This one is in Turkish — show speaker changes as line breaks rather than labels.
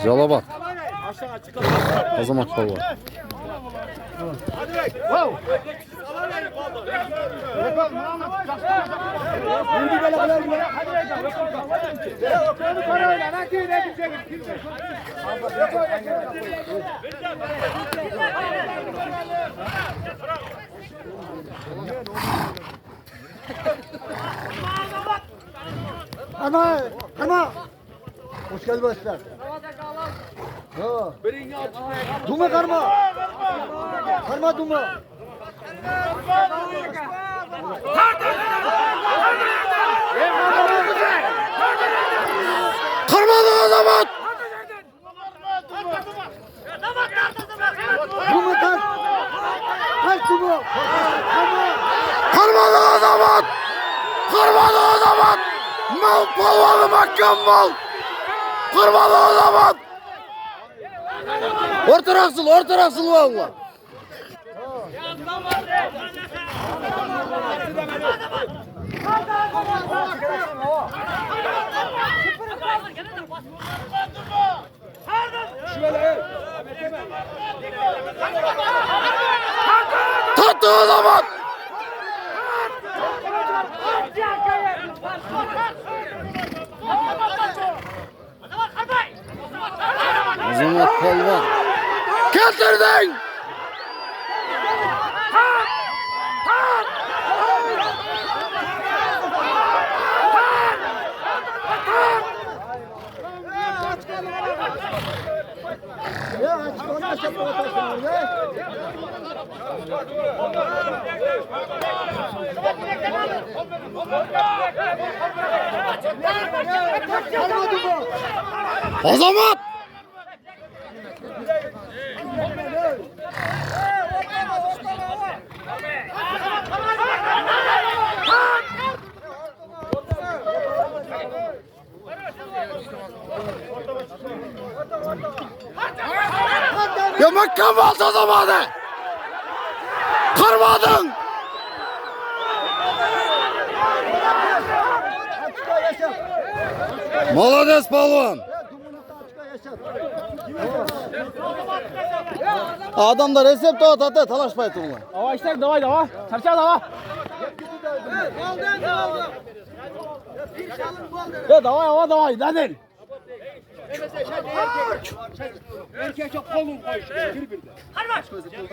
Jalabat. Azamat Palvan.
Karma. Hoş geldin başlar. Duma karma. Karma duma.
Karmalı Azamat.
Duma ters. Ters duma.
Karmalı Azamat. Karmalı Azamat. Mal Palvanı Makkan mal. Karmalı Azamat. Orta raksıl valla. Tatlı Azamat. Azamat Palvan. Getirdin.
Ya açıklama yapıyorsun ya.
Azamat. Ya Makkan balta zamanı. Kırmadın.
Açıkla yaşa.
Malades Palvan. Adamda resept o tate talaşmayı turla.
Давай, işler, давай, давай. Çarşaf давай. Ya давай, давай, hadi. Erkek kolun koy.